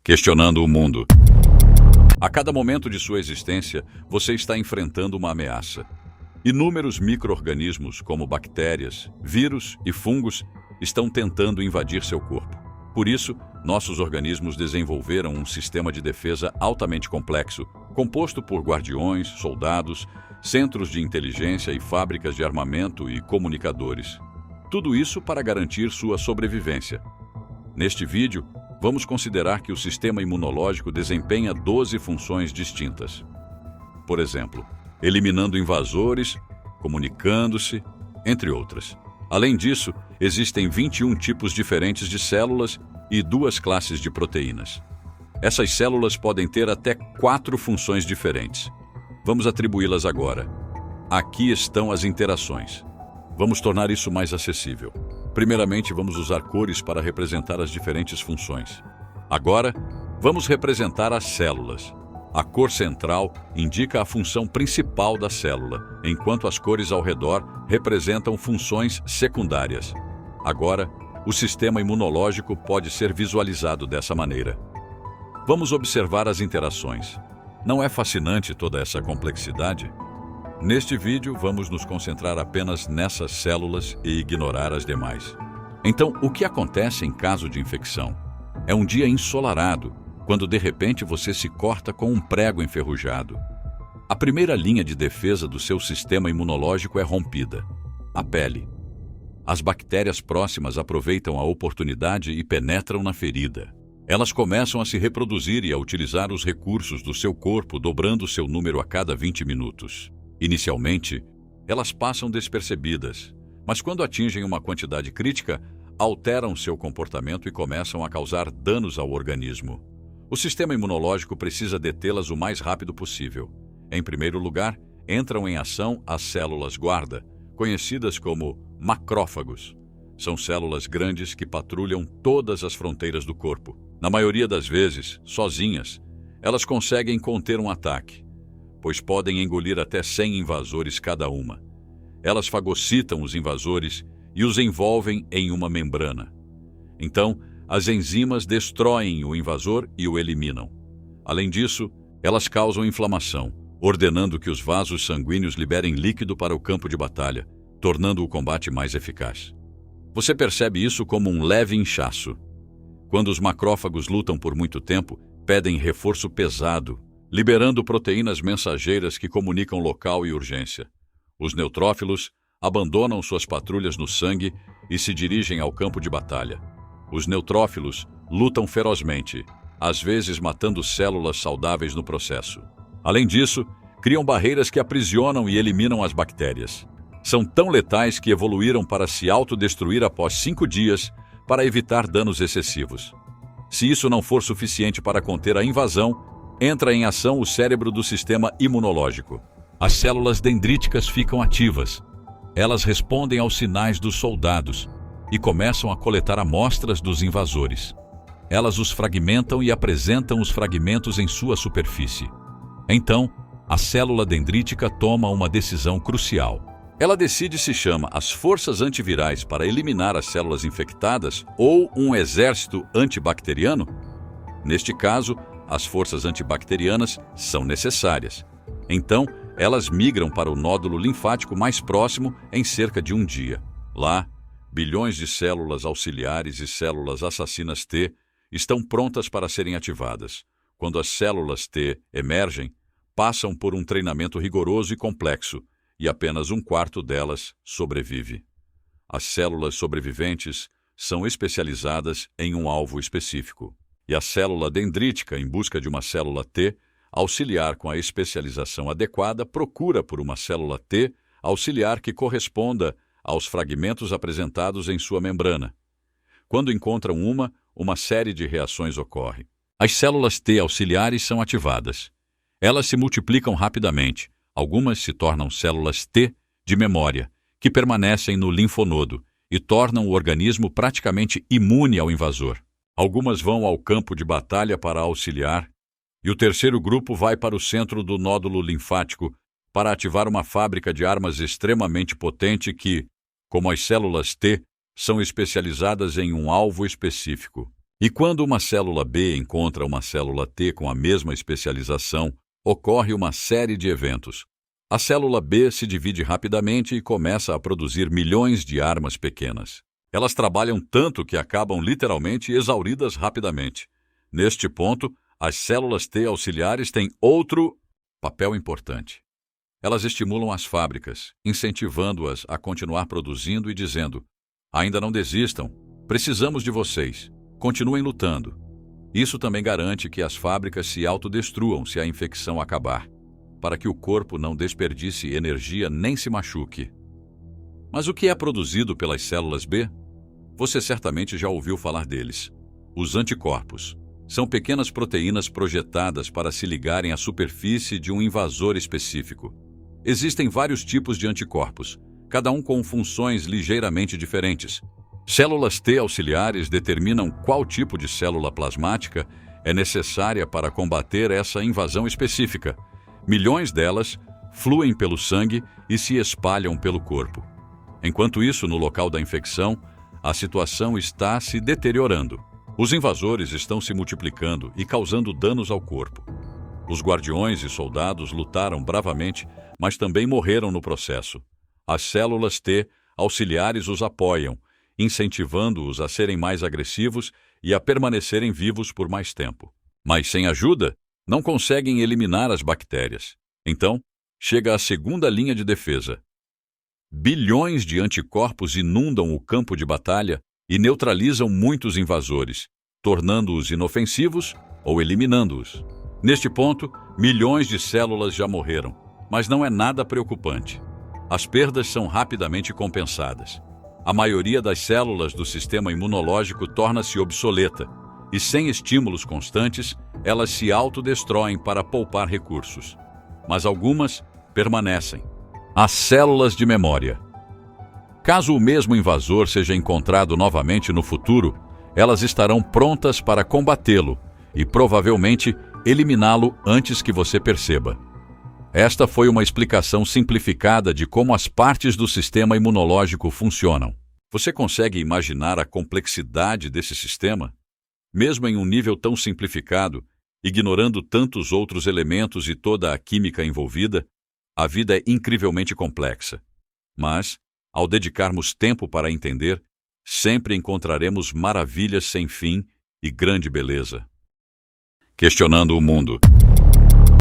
questionando o mundo. A cada momento de sua existência, você está enfrentando uma ameaça. Inúmeros micro-organismos, como bactérias, vírus e fungos, estão tentando invadir seu corpo. Por isso, nossos organismos desenvolveram um sistema de defesa altamente complexo, composto por guardiões, soldados, centros de inteligência e fábricas de armamento e comunicadores. Tudo isso para garantir sua sobrevivência. Neste vídeo, vamos considerar que o sistema imunológico desempenha 12 funções distintas. Por exemplo, eliminando invasores, comunicando-se, entre outras. Além disso, existem 21 tipos diferentes de células e 2 classes de proteínas. Essas células podem ter até 4 funções diferentes. Vamos atribuí-las agora. Aqui estão as interações. Vamos tornar isso mais acessível. Primeiramente, vamos usar cores para representar as diferentes funções. Agora, vamos representar as células. A cor central indica a função principal da célula, enquanto as cores ao redor representam funções secundárias. Agora, o sistema imunológico pode ser visualizado dessa maneira. Vamos observar as interações. Não é fascinante toda essa complexidade? Neste vídeo, vamos nos concentrar apenas nessas células e ignorar as demais. Então, o que acontece em caso de infecção? É um dia ensolarado, quando de repente você se corta com um prego enferrujado. A primeira linha de defesa do seu sistema imunológico é rompida: a pele. As bactérias próximas aproveitam a oportunidade e penetram na ferida. Elas começam a se reproduzir e a utilizar os recursos do seu corpo, dobrando seu número a cada 20 minutos. Inicialmente, elas passam despercebidas, mas quando atingem uma quantidade crítica, alteram seu comportamento e começam a causar danos ao organismo. O sistema imunológico precisa detê-las o mais rápido possível. Em primeiro lugar, entram em ação as células guarda, conhecidas como macrófagos. São células grandes que patrulham todas as fronteiras do corpo. Na maioria das vezes, sozinhas, elas conseguem conter um ataque, pois podem engolir até 100 invasores cada uma. Elas fagocitam os invasores e os envolvem em uma membrana. Então, as enzimas destroem o invasor e o eliminam. Além disso, elas causam inflamação, ordenando que os vasos sanguíneos liberem líquido para o campo de batalha, tornando o combate mais eficaz. Você percebe isso como um leve inchaço. Quando os macrófagos lutam por muito tempo, pedem reforço pesado, liberando proteínas mensageiras que comunicam local e urgência. Os neutrófilos abandonam suas patrulhas no sangue e se dirigem ao campo de batalha. Os neutrófilos lutam ferozmente, às vezes matando células saudáveis no processo. Além disso, criam barreiras que aprisionam e eliminam as bactérias. São tão letais que evoluíram para se autodestruir após 5 dias para evitar danos excessivos. Se isso não for suficiente para conter a invasão, entra em ação o cérebro do sistema imunológico. As células dendríticas ficam ativas. Elas respondem aos sinais dos soldados e começam a coletar amostras dos invasores. Elas os fragmentam e apresentam os fragmentos em sua superfície. Então, a célula dendrítica toma uma decisão crucial. Ela decide se chama as forças antivirais para eliminar as células infectadas ou um exército antibacteriano. Neste caso, as forças antibacterianas são necessárias. Então, elas migram para o nódulo linfático mais próximo em cerca de um dia. Lá, bilhões de células auxiliares e células assassinas T estão prontas para serem ativadas. Quando as células T emergem, passam por um treinamento rigoroso e complexo, e apenas 1/4 delas sobrevive. As células sobreviventes são especializadas em um alvo específico. E a célula dendrítica, em busca de uma célula T, auxiliar com a especialização adequada, procura por uma célula T auxiliar que corresponda aos fragmentos apresentados em sua membrana. Quando encontram uma série de reações ocorre. As células T auxiliares são ativadas. Elas se multiplicam rapidamente. Algumas se tornam células T de memória, que permanecem no linfonodo e tornam o organismo praticamente imune ao invasor. Algumas vão ao campo de batalha para auxiliar, e o terceiro grupo vai para o centro do nódulo linfático para ativar uma fábrica de armas extremamente potente que, como as células T, são especializadas em um alvo específico. E quando uma célula B encontra uma célula T com a mesma especialização, ocorre uma série de eventos. A célula B se divide rapidamente e começa a produzir milhões de armas pequenas. Elas trabalham tanto que acabam literalmente exauridas rapidamente. Neste ponto, as células T auxiliares têm outro papel importante. Elas estimulam as fábricas, incentivando-as a continuar produzindo e dizendo: ainda não desistam, precisamos de vocês, continuem lutando. Isso também garante que as fábricas se autodestruam se a infecção acabar, para que o corpo não desperdice energia nem se machuque. Mas o que é produzido pelas células B? Você certamente já ouviu falar deles. Os anticorpos. São pequenas proteínas projetadas para se ligarem à superfície de um invasor específico. Existem vários tipos de anticorpos, cada um com funções ligeiramente diferentes. Células T auxiliares determinam qual tipo de célula plasmática é necessária para combater essa invasão específica. Milhões delas fluem pelo sangue e se espalham pelo corpo. Enquanto isso, no local da infecção, a situação está se deteriorando. Os invasores estão se multiplicando e causando danos ao corpo. Os guardiões e soldados lutaram bravamente, mas também morreram no processo. As células T auxiliares os apoiam, incentivando-os a serem mais agressivos e a permanecerem vivos por mais tempo. Mas sem ajuda, não conseguem eliminar as bactérias. Então, chega a segunda linha de defesa. Bilhões de anticorpos inundam o campo de batalha e neutralizam muitos invasores, tornando-os inofensivos ou eliminando-os. Neste ponto, milhões de células já morreram, mas não é nada preocupante. As perdas são rapidamente compensadas. A maioria das células do sistema imunológico torna-se obsoleta, e sem estímulos constantes, elas se autodestroem para poupar recursos. Mas algumas permanecem. As células de memória. Caso o mesmo invasor seja encontrado novamente no futuro, elas estarão prontas para combatê-lo e provavelmente eliminá-lo antes que você perceba. Esta foi uma explicação simplificada de como as partes do sistema imunológico funcionam. Você consegue imaginar a complexidade desse sistema? Mesmo em um nível tão simplificado, ignorando tantos outros elementos e toda a química envolvida, a vida é incrivelmente complexa. Mas, ao dedicarmos tempo para entender, sempre encontraremos maravilhas sem fim e grande beleza. Questionando o mundo.